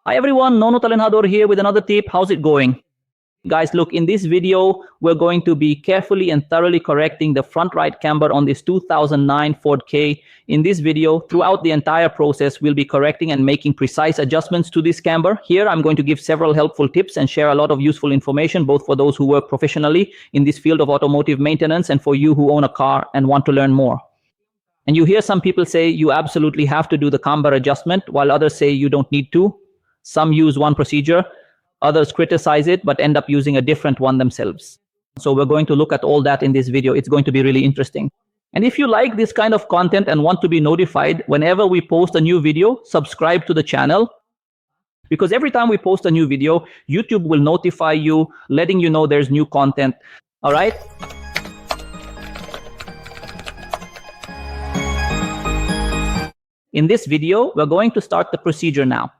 Hi everyone, Nono Talenhador here with another tip. How's it going? Guys, look, in this video, we're going to be carefully and thoroughly correcting the front right camber on this 2009 Ford K. In this video, throughout the entire process, we'll be correcting and making precise adjustments to this camber. Here, I'm going to give several helpful tips and share a lot of useful information, both for those who work professionally in this field of automotive maintenance and for you who own a car and want to learn more. And you hear some people say you absolutely have to do the camber adjustment, while others say you don't need to. Some use one procedure, others criticize it, but end up using a different one themselves. So we're going to look at all that in this video. It's going to be really interesting. And if you like this kind of content and want to be notified whenever we post a new video, subscribe to the channel. Because every time we post a new video, YouTube will notify you, letting you know there's new content. All right? In this video, we're going to start the procedure now.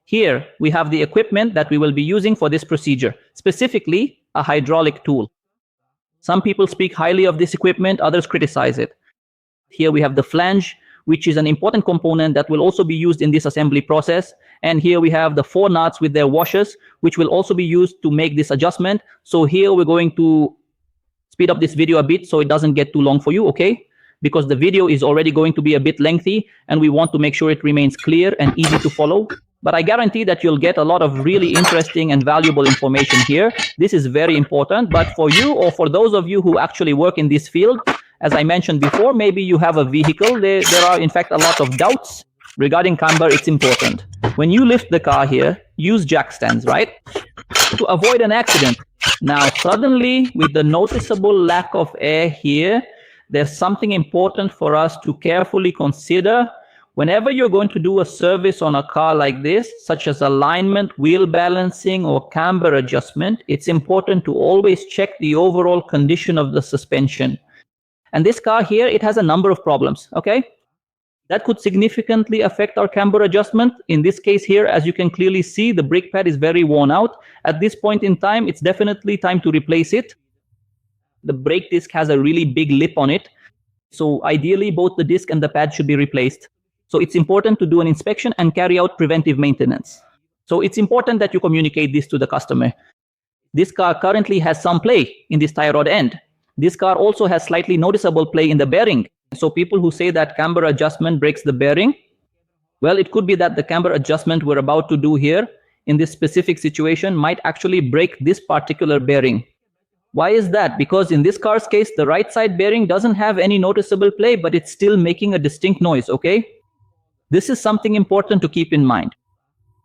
Here, we have the equipment that we will be using for this procedure, specifically a hydraulic tool. Some people speak highly of this equipment, others criticize it. Here we have the flange, which is an important component that will also be used in this assembly process. And here we have the 4 nuts with their washers, which will also be used to make this adjustment. So here we're going to speed up this video a bit so it doesn't get too long for you, okay? Because the video is already going to be a bit lengthy and we want to make sure it remains clear and easy to follow. But I guarantee that you'll get a lot of really interesting and valuable information here. This is very important. But for you or for those of you who actually work in this field, as I mentioned before, maybe you have a vehicle. There are, in fact, a lot of doubts regarding camber. It's important. When you lift the car here, use jack stands, right? To avoid an accident. Now, suddenly, with the noticeable lack of air here, there's something important for us to carefully consider. Whenever you're going to do a service on a car like this, such as alignment, wheel balancing, or camber adjustment, it's important to always check the overall condition of the suspension. And this car here, it has a number of problems, okay? That could significantly affect our camber adjustment. In this case here, as you can clearly see, the brake pad is very worn out. At this point in time, it's definitely time to replace it. The brake disc has a really big lip on it. So ideally, both the disc and the pad should be replaced. So it's important to do an inspection and carry out preventive maintenance. So it's important that you communicate this to the customer. This car currently has some play in this tie rod end. This car also has slightly noticeable play in the bearing. So people who say that camber adjustment breaks the bearing, well, it could be that the camber adjustment we're about to do here in this specific situation might actually break this particular bearing. Why is that? Because in this car's case, the right side bearing doesn't have any noticeable play, but it's still making a distinct noise, okay? This is something important to keep in mind.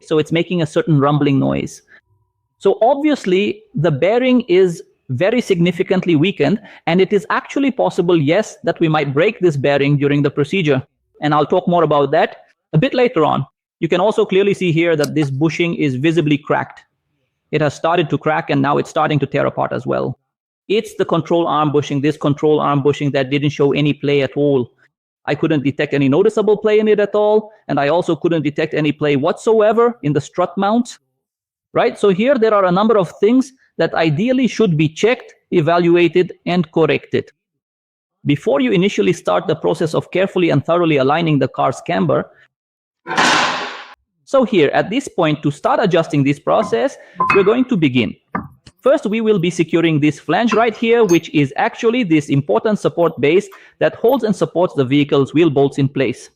So it's making a certain rumbling noise. So obviously, the bearing is very significantly weakened, and it is actually possible, yes, that we might break this bearing during the procedure. And I'll talk more about that a bit later on. You can also clearly see here that this bushing is visibly cracked. It has started to crack, and now it's starting to tear apart as well. It's the control arm bushing, this control arm bushing that didn't show any play at all. I couldn't detect any noticeable play in it at all, and I also couldn't detect any play whatsoever in the strut mount, right? So here there are a number of things that ideally should be checked, evaluated, and corrected. Before you initially start the process of carefully and thoroughly aligning the car's camber, so here at this point, to start adjusting this process, we're going to begin. First, we will be securing this flange right here, which is actually this important support base that holds and supports the vehicle's wheel bolts in place.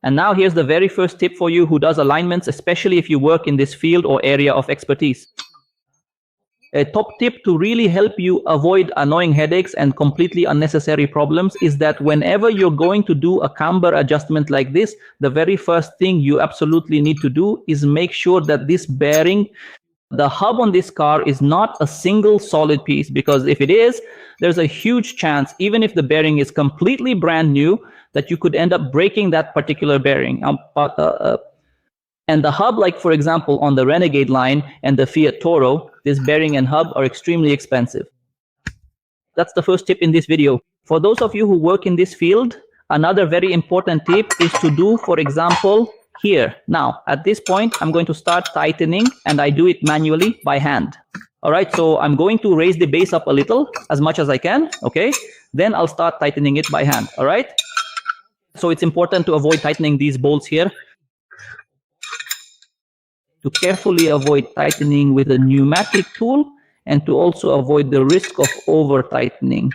And now here's the very first tip for you who does alignments, especially if you work in this field or area of expertise. A top tip to really help you avoid annoying headaches and completely unnecessary problems is that whenever you're going to do a camber adjustment like this, the very first thing you absolutely need to do is make sure that this bearing, the hub on this car, is not a single solid piece, because if it is, there's a huge chance, even if the bearing is completely brand new, that you could end up breaking that particular bearing. And the hub, like for example, on the Renegade line and the Fiat Toro, this bearing and hub are extremely expensive. That's the first tip in this video. For those of you who work in this field, another very important tip is to do, for example, here. Now, at this point, I'm going to start tightening, and I do it manually by hand. All right, so I'm going to raise the base up a little, as much as I can, okay? Then I'll start tightening it by hand, all right? So it's important to avoid tightening these bolts here. to carefully avoid tightening with a pneumatic tool and to also avoid the risk of over-tightening.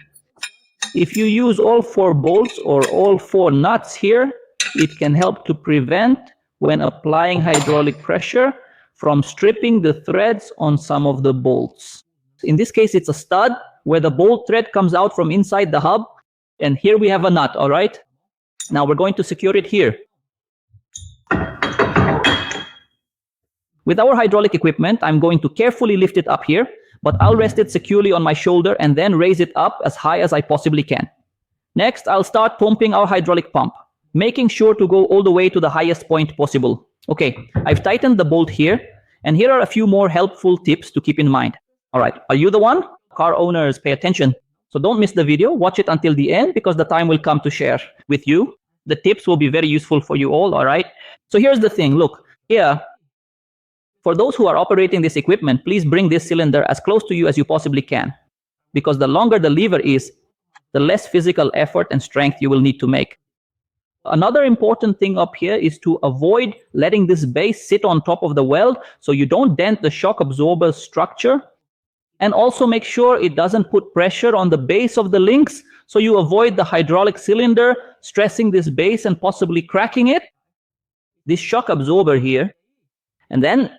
If you use all 4 bolts or all 4 nuts here, it can help to prevent, when applying hydraulic pressure, from stripping the threads on some of the bolts. In this case, it's a stud where the bolt thread comes out from inside the hub. And here we have a nut, all right? Now we're going to secure it here. With our hydraulic equipment, I'm going to carefully lift it up here, but I'll rest it securely on my shoulder and then raise it up as high as I possibly can. Next, I'll start pumping our hydraulic pump, making sure to go all the way to the highest point possible. Okay, I've tightened the bolt here, and here are a few more helpful tips to keep in mind. All right, are you the one? Car owners, pay attention. So don't miss the video, watch it until the end because the time will come to share with you. The tips will be very useful for you all right? So here's the thing, look, here, for those who are operating this equipment, please bring this cylinder as close to you as you possibly can, because the longer the lever is, the less physical effort and strength you will need to make. Another important thing up here is to avoid letting this base sit on top of the weld so you don't dent the shock absorber structure, and also make sure it doesn't put pressure on the base of the links so you avoid the hydraulic cylinder stressing this base and possibly cracking it. This shock absorber here, and then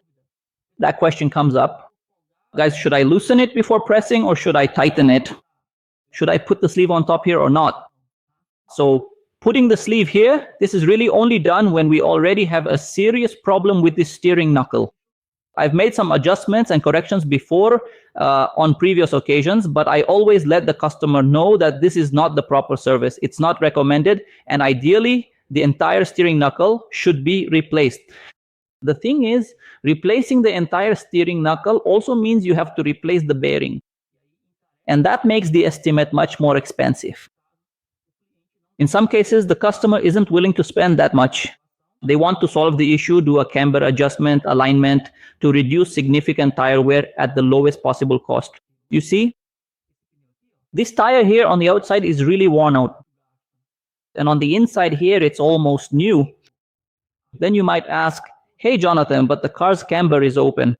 that question comes up. Guys, should I loosen it before pressing or should I tighten it? Should I put the sleeve on top here or not? So putting the sleeve here, this is really only done when we already have a serious problem with this steering knuckle. I've made some adjustments and corrections before on previous occasions, but I always let the customer know that this is not the proper service. It's not recommended, and ideally, the entire steering knuckle should be replaced. The thing is, replacing the entire steering knuckle also means you have to replace the bearing. And that makes the estimate much more expensive. In some cases, the customer isn't willing to spend that much. They want to solve the issue, do a camber adjustment, alignment, to reduce significant tire wear at the lowest possible cost. You see, this tire here on the outside is really worn out. And on the inside here, it's almost new. Then you might ask, hey Jonathan, but the car's camber is open.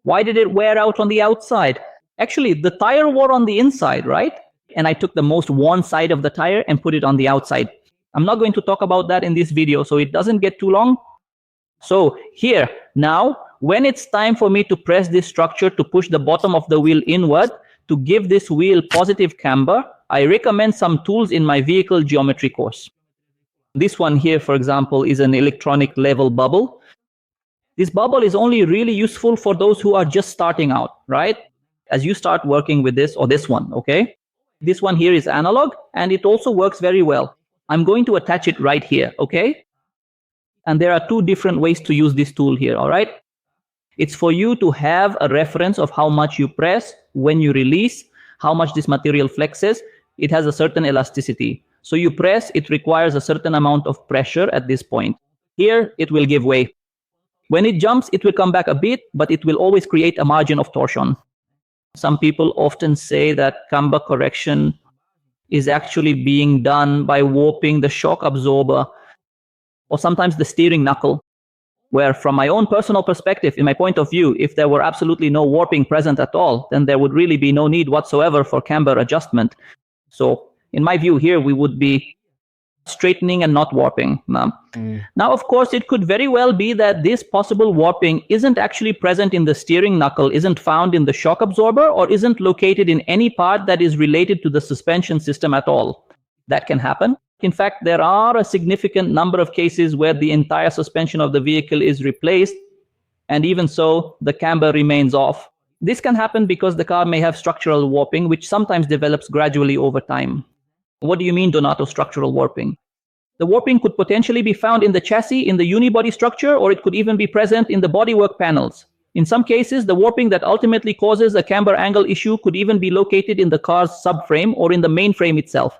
Why did it wear out on the outside? Actually, the tire wore on the inside, right? And I took the most worn side of the tire and put it on the outside. I'm not going to talk about that in this video, so it doesn't get too long. So here, now, when it's time for me to press this structure to push the bottom of the wheel inward to give this wheel positive camber, I recommend some tools in my vehicle geometry course. This one here, for example, is an electronic level bubble. This bubble is only really useful for those who are just starting out, right? As you start working with this or this one, okay? This one here is analog and it also works very well. I'm going to attach it right here, okay? And there are 2 different ways to use this tool here, all right? It's for you to have a reference of how much you press, when you release, how much this material flexes. It has a certain elasticity. So you press, it requires a certain amount of pressure at this point. Here, it will give way. When it jumps, it will come back a bit, but it will always create a margin of torsion. Some people often say that camber correction is actually being done by warping the shock absorber or sometimes the steering knuckle, where from my own personal perspective, in my point of view, if there were absolutely no warping present at all, then there would really be no need whatsoever for camber adjustment. So in my view here, we would be straightening and not warping. Now, of course, it could very well be that this possible warping isn't actually present in the steering knuckle, isn't found in the shock absorber, or isn't located in any part that is related to the suspension system at all. That can happen. In fact, there are a significant number of cases where the entire suspension of the vehicle is replaced, and even so, the camber remains off. This can happen because the car may have structural warping, which sometimes develops gradually over time. What do you mean, Donato, structural warping? The warping could potentially be found in the chassis, in the unibody structure, or it could even be present in the bodywork panels. In some cases, the warping that ultimately causes a camber angle issue could even be located in the car's subframe or in the main frame itself.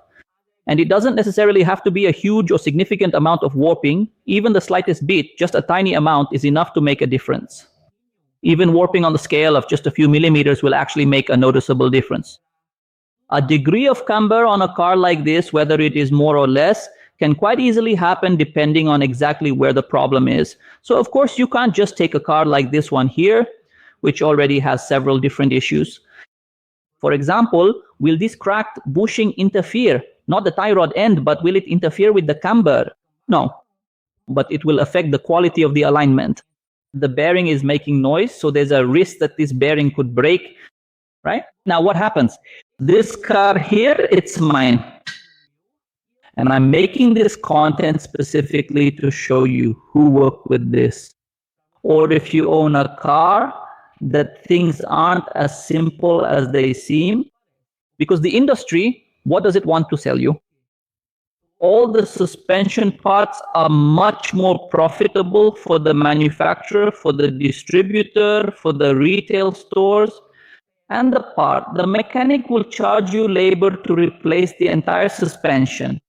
And it doesn't necessarily have to be a huge or significant amount of warping. Even the slightest bit, just a tiny amount, is enough to make a difference. Even warping on the scale of just a few millimeters will actually make a noticeable difference. A degree of camber on a car like this, whether it is more or less, can quite easily happen depending on exactly where the problem is. So of course, you can't just take a car like this one here, which already has several different issues. For example, will this cracked bushing interfere? Not the tie rod end, but will it interfere with the camber? No, but it will affect the quality of the alignment. The bearing is making noise, so there's a risk that this bearing could break, right? Now what happens? This car here, it's mine. And I'm making this content specifically to show you who worked with this. Or if you own a car, that things aren't as simple as they seem. Because the industry, what does it want to sell you? All the suspension parts are much more profitable for the manufacturer, for the distributor, for the retail stores. And the mechanic will charge you labor to replace the entire suspension.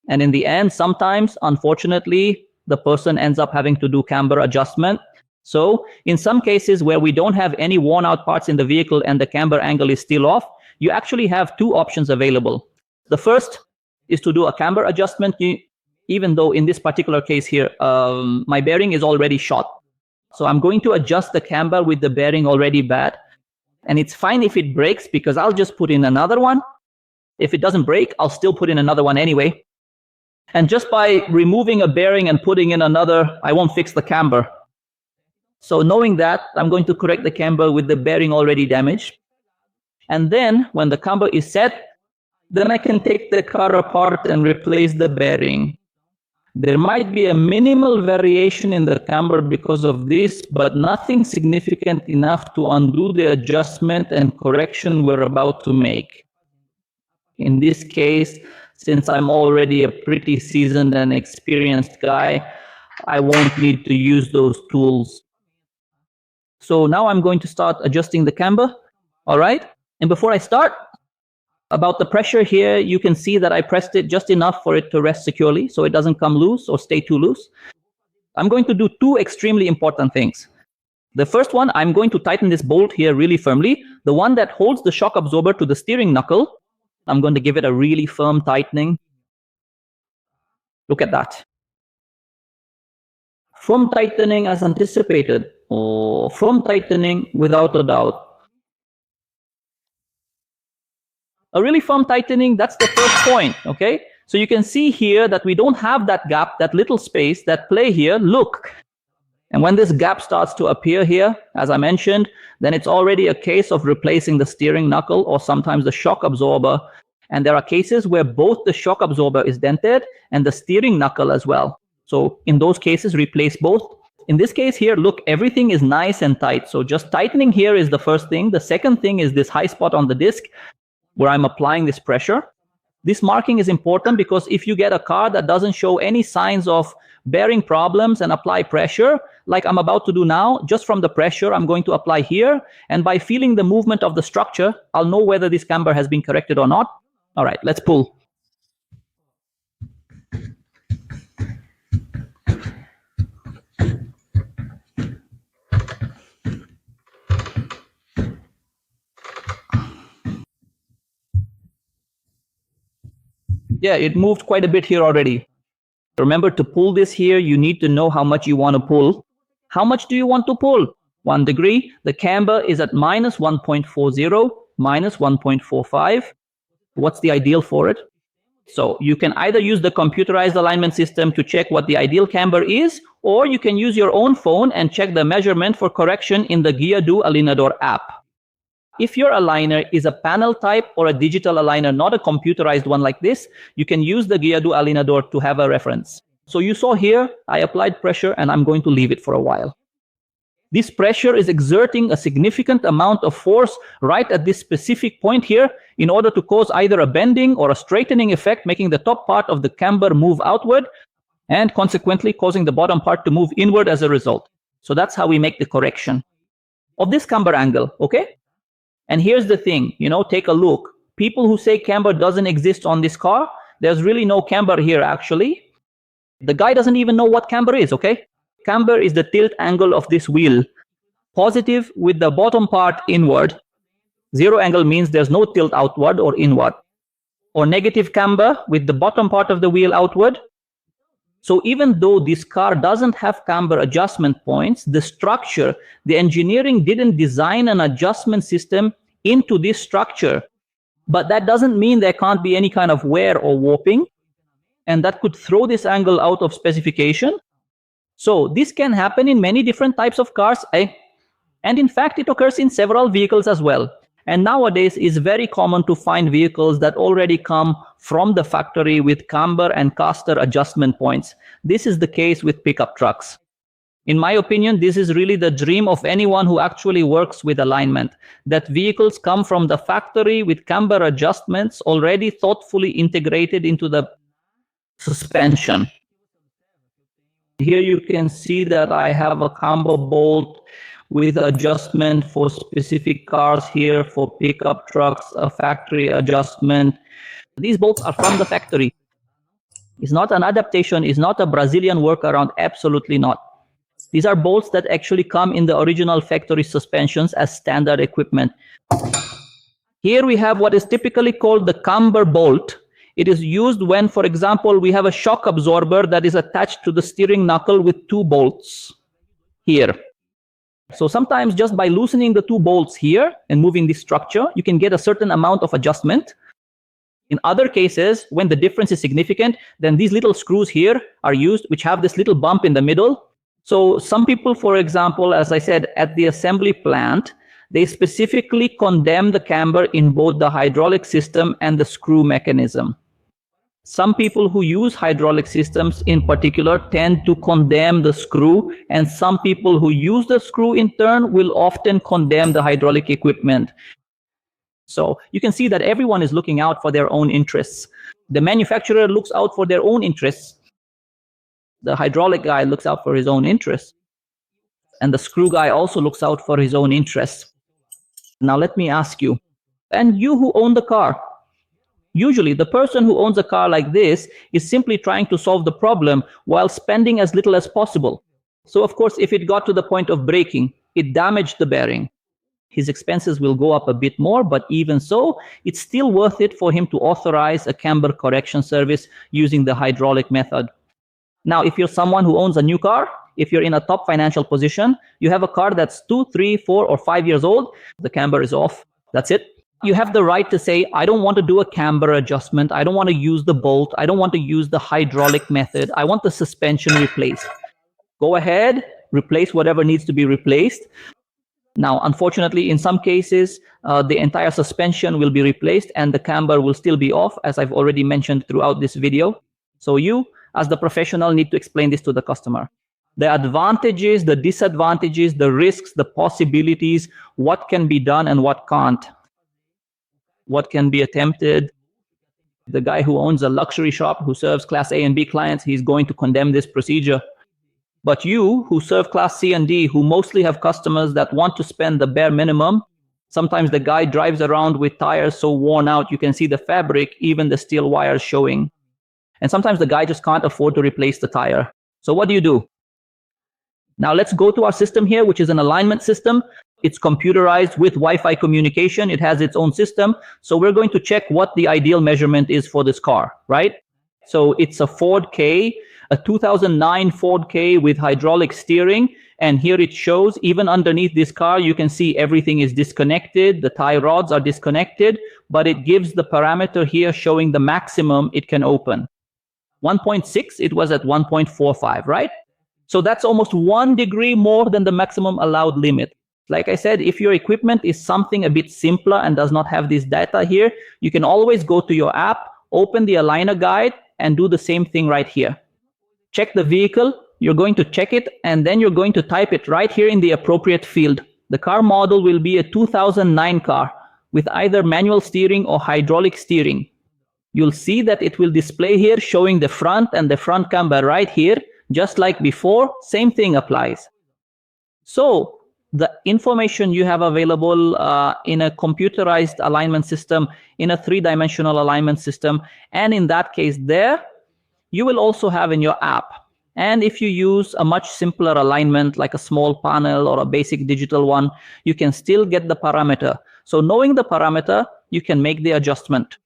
And in the end, sometimes, unfortunately, the person ends up having to do camber adjustment. So in some cases where we don't have any worn out parts in the vehicle and the camber angle is still off, you actually have two options available. The first is to do a camber adjustment, even though in this particular case here, my bearing is already shot. So I'm going to adjust the camber with the bearing already bad. And it's fine if it breaks because I'll just put in another one. If it doesn't break, I'll still put in another one anyway. And just by removing a bearing and putting in another, I won't fix the camber. So knowing that, I'm going to correct the camber with the bearing already damaged. And then when the camber is set, then I can take the car apart and replace the bearing. There might be a minimal variation in the camber because of this, but nothing significant enough to undo the adjustment and correction we're about to make. In this case, since I'm already a pretty seasoned and experienced guy, I won't need to use those tools. So now I'm going to start adjusting the camber. All right. And before I start, about the pressure here, you can see that I pressed it just enough for it to rest securely so it doesn't come loose or stay too loose. I'm going to do two extremely important things. The first one, I'm going to tighten this bolt here really firmly. The one that holds the shock absorber to the steering knuckle, I'm going to give it a really firm tightening. Look at that. Firm tightening as anticipated, or firm tightening without a doubt. A really firm tightening, that's the first point, okay? So you can see here that we don't have that gap, that little space, that play here. Look. And when this gap starts to appear here, as I mentioned, then it's already a case of replacing the steering knuckle or sometimes the shock absorber. And there are cases where both the shock absorber is dented and the steering knuckle as well. So in those cases, replace both. In this case here, look, everything is nice and tight. So just tightening here is the first thing. The second thing is this high spot on the disc where I'm applying this pressure. This marking is important because if you get a car that doesn't show any signs of bearing problems and apply pressure, like I'm about to do now, just from the pressure, I'm going to apply here. And by feeling the movement of the structure, I'll know whether this camber has been corrected or not. All right, let's pull. Yeah, it moved quite a bit here already. Remember, to pull this here, you need to know how much you want to pull. How much do you want to pull? 1 degree. The camber is at minus 1.40, minus 1.45. What's the ideal for it? So you can either use the computerized alignment system to check what the ideal camber is, or you can use your own phone and check the measurement for correction in the Guiado Alignador app. If your aligner is a panel type or a digital aligner, not a computerized one like this, you can use the Guiado Alignador to have a reference. So you saw here, I applied pressure and I'm going to leave it for a while. This pressure is exerting a significant amount of force right at this specific point here in order to cause either a bending or a straightening effect, making the top part of the camber move outward and consequently causing the bottom part to move inward as a result. So that's how we make the correction of this camber angle, okay? And here's the thing, take a look. People who say camber doesn't exist on this car, there's really no camber here actually. The guy doesn't even know what camber is, okay? Camber is the tilt angle of this wheel. Positive with the bottom part inward. Zero angle means there's no tilt outward or inward. or negative camber with the bottom part of the wheel outward. So even though this car doesn't have camber adjustment points, the structure, the engineering didn't design an adjustment system into this structure. But that doesn't mean there can't be any kind of wear or warping, and that could throw this angle out of specification. So this can happen in many different types of cars, and in fact, it occurs in several vehicles as well. And nowadays, it's very common to find vehicles that already come from the factory with camber and caster adjustment points. This is the case with pickup trucks. In my opinion, this is really the dream of anyone who actually works with alignment, that vehicles come from the factory with camber adjustments already thoughtfully integrated into the suspension. Here you can see that I have a camber bolt with adjustment for specific cars here, for pickup trucks, a factory adjustment. These bolts are from the factory. It's not an adaptation, it's not a Brazilian workaround, absolutely not. These are bolts that actually come in the original factory suspensions as standard equipment. Here we have what is typically called the camber bolt. It is used when, for example, we have a shock absorber that is attached to the steering knuckle with two bolts here. So sometimes just by loosening the two bolts here and moving this structure, you can get a certain amount of adjustment. In other cases, when the difference is significant, then these little screws here are used, which have this little bump in the middle. So some people, for example, as I said, at the assembly plant, they specifically condemn the camber in both the hydraulic system and the screw mechanism. Some people who use hydraulic systems in particular tend to condemn the screw, and some people who use the screw in turn will often condemn the hydraulic equipment. So you can see that everyone is looking out for their own interests. The manufacturer looks out for their own interests. The hydraulic guy looks out for his own interests. And the screw guy also looks out for his own interests. Now let me ask you, and you who own the car, usually the person who owns a car like this is simply trying to solve the problem while spending as little as possible. So of course, if it got to the point of breaking, it damaged the bearing. His expenses will go up a bit more, but even so, it's still worth it for him to authorize a camber correction service using the hydraulic method. Now, if you're someone who owns a new car, if you're in a top financial position, you have a car that's 2, 3, 4, or 5 years old, the camber is off, that's it. You have the right to say, I don't want to do a camber adjustment, I don't want to use the bolt, I don't want to use the hydraulic method, I want the suspension replaced. Go ahead, replace whatever needs to be replaced. Now, unfortunately, in some cases, the entire suspension will be replaced and the camber will still be off, as I've already mentioned throughout this video. So you, as the professional, need to explain this to the customer. The advantages, the disadvantages, the risks, the possibilities, what can be done and what can't. What can be attempted. The guy who owns a luxury shop who serves Class A and B clients, he's going to condemn this procedure. But you, who serve Class C and D, who mostly have customers that want to spend the bare minimum, sometimes the guy drives around with tires so worn out, you can see the fabric, even the steel wires showing. And sometimes the guy just can't afford to replace the tire. So what do? Now let's go to our system here, which is an alignment system. It's computerized with Wi-Fi communication. It has its own system. So we're going to check what the ideal measurement is for this car, right? So it's a Ford K, a 2009 Ford K with hydraulic steering. And here it shows, even underneath this car, you can see everything is disconnected. The tie rods are disconnected, but it gives the parameter here showing the maximum it can open. 1.6, it was at 1.45, right? So that's almost 1 degree more than the maximum allowed limit. Like I said, if your equipment is something a bit simpler and does not have this data here, you can always go to your app, open the aligner guide, and do the same thing right here. Check the vehicle, you're going to check it, and then you're going to type it right here in the appropriate field. The car model will be a 2009 car with either manual steering or hydraulic steering. You'll see that it will display here showing the front and the front camber right here. Just like before, same thing applies. So the information you have available in a computerized alignment system, in a 3-dimensional alignment system, and in that case there, you will also have in your app. And if you use a much simpler alignment like a small panel or a basic digital one, you can still get the parameter. So knowing the parameter, you can make the adjustment.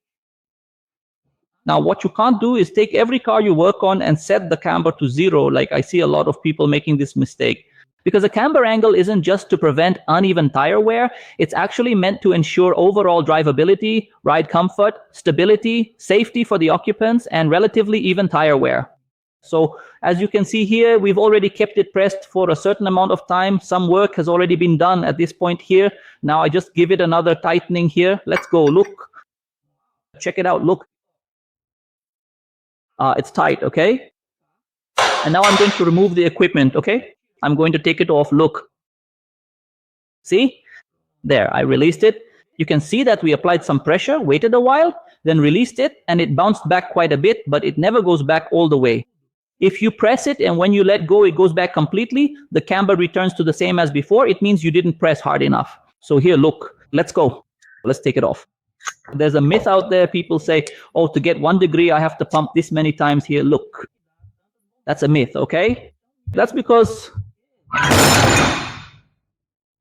Now, what you can't do is take every car you work on and set the camber to 0, like I see a lot of people making this mistake. Because a camber angle isn't just to prevent uneven tire wear, it's actually meant to ensure overall drivability, ride comfort, stability, safety for the occupants, and relatively even tire wear. So as you can see here, we've already kept it pressed for a certain amount of time. Some work has already been done at this point here. Now I just give it another tightening here. Let's go, look. Check it out, look. It's tight, okay? And now I'm going to remove the equipment, okay? I'm going to take it off, look. See? There, I released it. You can see that we applied some pressure, waited a while, then released it, and it bounced back quite a bit, but it never goes back all the way. If you press it and when you let go, it goes back completely, the camber returns to the same as before. It means you didn't press hard enough. So here, look, let's go. Let's take it off. There's a myth out there. People say, oh, to get 1 degree, I have to pump this many times here. Look, that's a myth, okay? That's because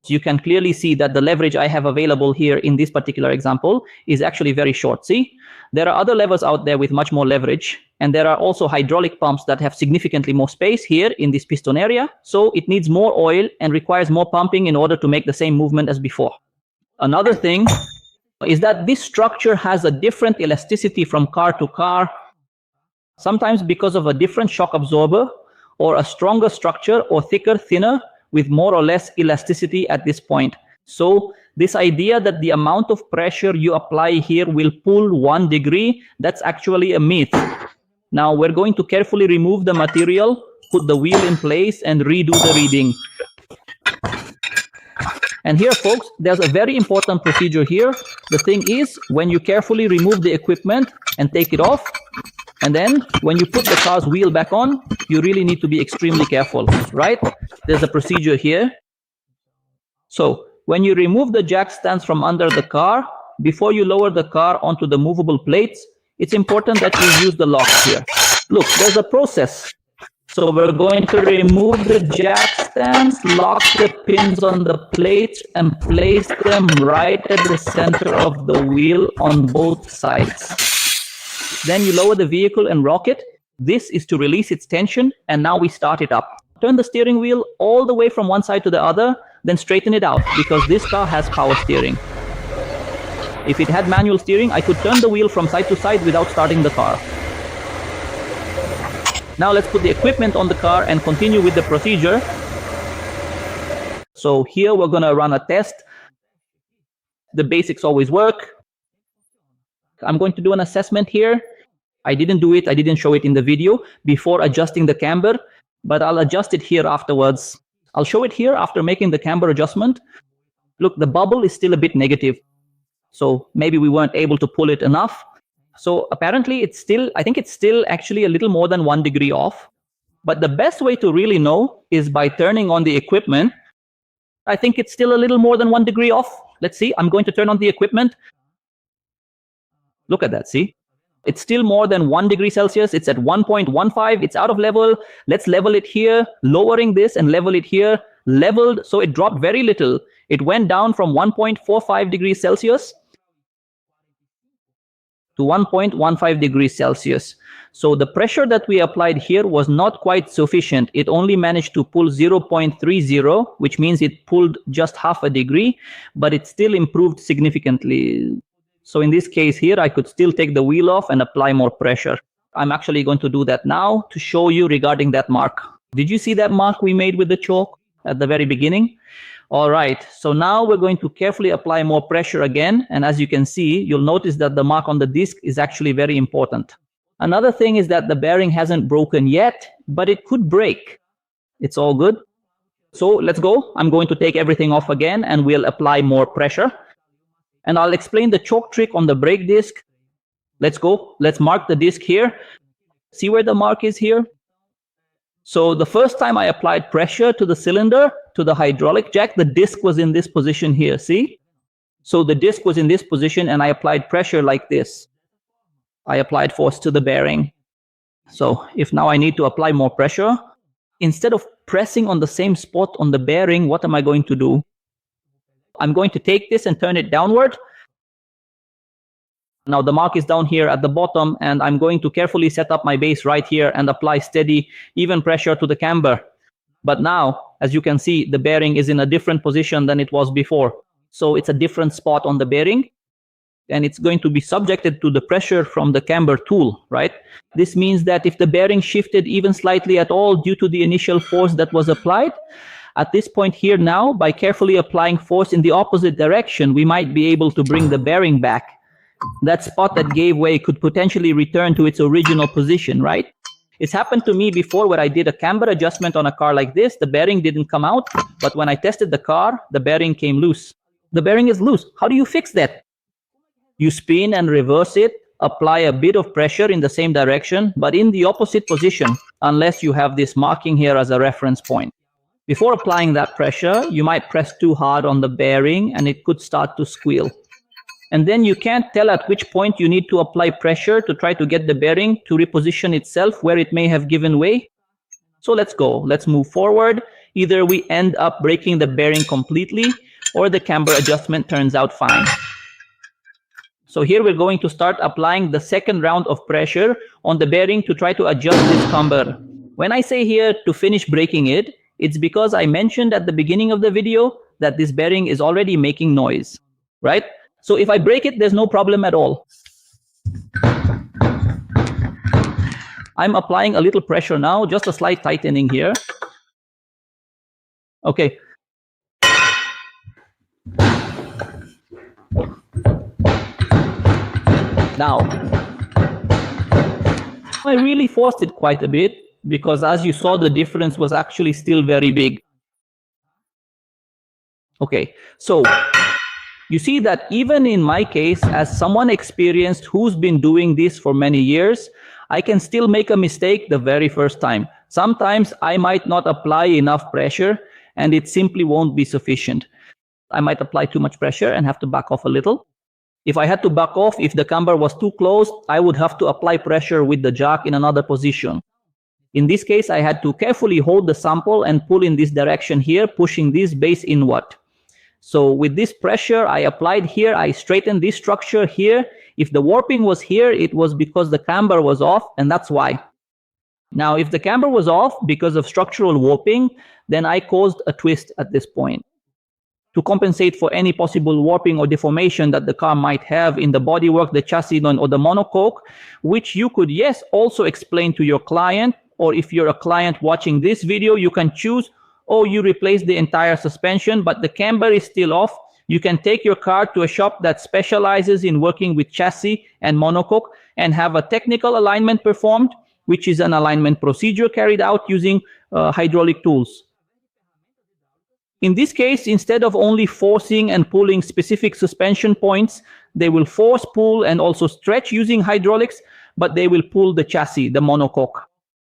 you can clearly see that the leverage I have available here in this particular example is actually very short. See, there are other levers out there with much more leverage, and there are also hydraulic pumps that have significantly more space here in this piston area. So it needs more oil and requires more pumping in order to make the same movement as before. Another thing is that this structure has a different elasticity from car to car, sometimes because of a different shock absorber or a stronger structure or thicker, thinner, with more or less elasticity at this point. So this idea that the amount of pressure you apply here will pull 1 degree, that's actually a myth. Now we're going to carefully remove the material, put the wheel in place, and redo the reading. And here, folks, there's a very important procedure here. The thing is, when you carefully remove the equipment and take it off, and then when you put the car's wheel back on, you really need to be extremely careful, right? There's a procedure here. So when you remove the jack stands from under the car, before you lower the car onto the movable plates, it's important that you use the locks here. Look, there's a process. So we're going to remove the jack stands, lock the pins on the plates, and place them right at the center of the wheel on both sides. Then you lower the vehicle and rock it. This is to release its tension, and now we start it up. Turn the steering wheel all the way from one side to the other, then straighten it out, because this car has power steering. If it had manual steering, I could turn the wheel from side to side without starting the car. Now let's put the equipment on the car and continue with the procedure. So here we're going to run a test. The basics always work. I'm going to do an assessment here. I didn't do it, I didn't show it in the video before adjusting the camber, but I'll adjust it here afterwards. I'll show it here after making the camber adjustment. Look, the bubble is still a bit negative. So maybe we weren't able to pull it enough. So apparently it's still, I think it's still actually a little more than 1 degree off. But the best way to really know is by turning on the equipment. I think it's still a little more than 1 degree off. Let's see, I'm going to turn on the equipment. Look at that, see? It's still more than 1 degree Celsius. It's at 1.15. It's out of level. Let's level it here, lowering this and level it here. Leveled, so it dropped very little. It went down from 1.45 degrees Celsius to 1.15 degrees Celsius. So the pressure that we applied here was not quite sufficient. It only managed to pull 0.30, which means it pulled just half a degree, but it still improved significantly. So in this case here, I could still take the wheel off and apply more pressure. I'm actually going to do that now to show you regarding that mark. Did you see that mark we made with the chalk at the very beginning? All right, so now we're going to carefully apply more pressure again. And as you can see, you'll notice that the mark on the disc is actually very important. Another thing is that the bearing hasn't broken yet, but it could break. It's all good. So let's go. I'm going to take everything off again and we'll apply more pressure. And I'll explain the choke trick on the brake disc. Let's go. Let's mark the disc here. See where the mark is here? So the first time I applied pressure to the cylinder, to the hydraulic jack, the disc was in this position here, see? So the disc was in this position and I applied pressure like this. I applied force to the bearing. So if now I need to apply more pressure, instead of pressing on the same spot on the bearing, what am I going to do? I'm going to take this and turn it downward. Now the mark is down here at the bottom, and I'm going to carefully set up my base right here and apply steady, even pressure to the camber. But now, as you can see, the bearing is in a different position than it was before. So it's a different spot on the bearing, and it's going to be subjected to the pressure from the camber tool, right? This means that if the bearing shifted even slightly at all due to the initial force that was applied, at this point here now, by carefully applying force in the opposite direction, we might be able to bring the bearing back. That spot that gave way could potentially return to its original position, right? It's happened to me before where I did a camber adjustment on a car like this. The bearing didn't come out, but when I tested the car, the bearing came loose. The bearing is loose. How do you fix that? You spin and reverse it, apply a bit of pressure in the same direction, but in the opposite position, unless you have this marking here as a reference point. Before applying that pressure, you might press too hard on the bearing and it could start to squeal. And then you can't tell at which point you need to apply pressure to try to get the bearing to reposition itself where it may have given way. So let's go. Let's move forward. Either we end up breaking the bearing completely or the camber adjustment turns out fine. So here we're going to start applying the second round of pressure on the bearing to try to adjust this camber. When I say here to finish breaking it, it's because I mentioned at the beginning of the video that this bearing is already making noise, right? So if I break it, there's no problem at all. I'm applying a little pressure now, just a slight tightening here. Okay. Now, I really forced it quite a bit because as you saw, the difference was actually still very big. Okay, so you see that even in my case, as someone experienced who's been doing this for many years, I can still make a mistake the very first time. Sometimes I might not apply enough pressure and it simply won't be sufficient. I might apply too much pressure and have to back off a little. If I had to back off, if the camber was too close, I would have to apply pressure with the jack in another position. In this case, I had to carefully hold the sample and pull in this direction here, pushing this base inward. So with this pressure I applied here, I straightened this structure here. If the warping was here, it was because the camber was off, and that's why. Now, if the camber was off because of structural warping, then I caused a twist at this point. To compensate for any possible warping or deformation that the car might have in the bodywork, the chassis, or the monocoque, which you could, yes, also explain to your client, or if you're a client watching this video, you can choose, oh, you replace the entire suspension, but the camber is still off. You can take your car to a shop that specializes in working with chassis and monocoque and have a technical alignment performed, which is an alignment procedure carried out using hydraulic tools. In this case, instead of only forcing and pulling specific suspension points, they will force, pull, and also stretch using hydraulics, but they will pull the chassis, the monocoque,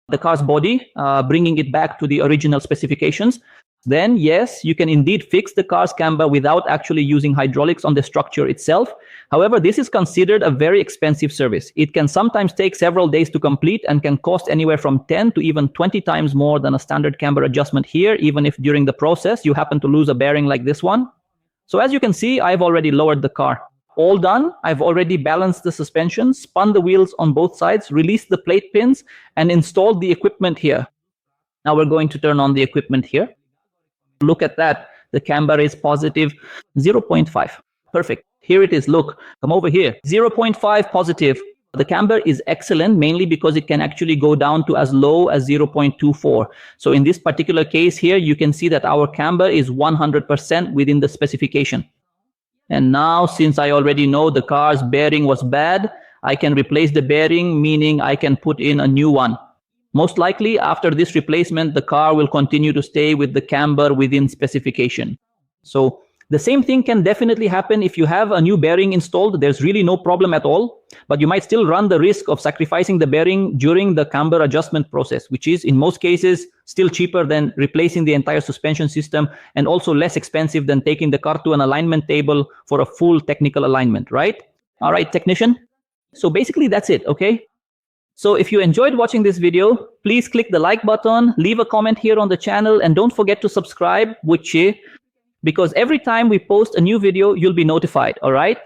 the car's body, bringing it back to the original specifications. Then, yes, you can indeed fix the car's camber without actually using hydraulics on the structure itself. However, this is considered a very expensive service. It can sometimes take several days to complete and can cost anywhere from 10 to even 20 times more than a standard camber adjustment here, even if during the process you happen to lose a bearing like this one. So as you can see, I've already lowered the car. All done. I've already balanced the suspension, spun the wheels on both sides, released the plate pins, and installed the equipment here. Now we're going to turn on the equipment here. Look at that. The camber is positive 0.5. Perfect. Here it is. Look, come over here. 0.5 positive. The camber is excellent, mainly because it can actually go down to as low as 0.24. So in this particular case here, you can see that our camber is 100% within the specification. And now, since I already know the car's bearing was bad, I can replace the bearing, meaning I can put in a new one. Most likely, after this replacement, the car will continue to stay with the camber within specification. So the same thing can definitely happen if you have a new bearing installed. There's really no problem at all, but you might still run the risk of sacrificing the bearing during the camber adjustment process, which is in most cases still cheaper than replacing the entire suspension system and also less expensive than taking the car to an alignment table for a full technical alignment, right? All right, technician. So basically that's it, okay? So if you enjoyed watching this video, please click the like button, leave a comment here on the channel, and don't forget to subscribe, because every time we post a new video, you'll be notified, all right?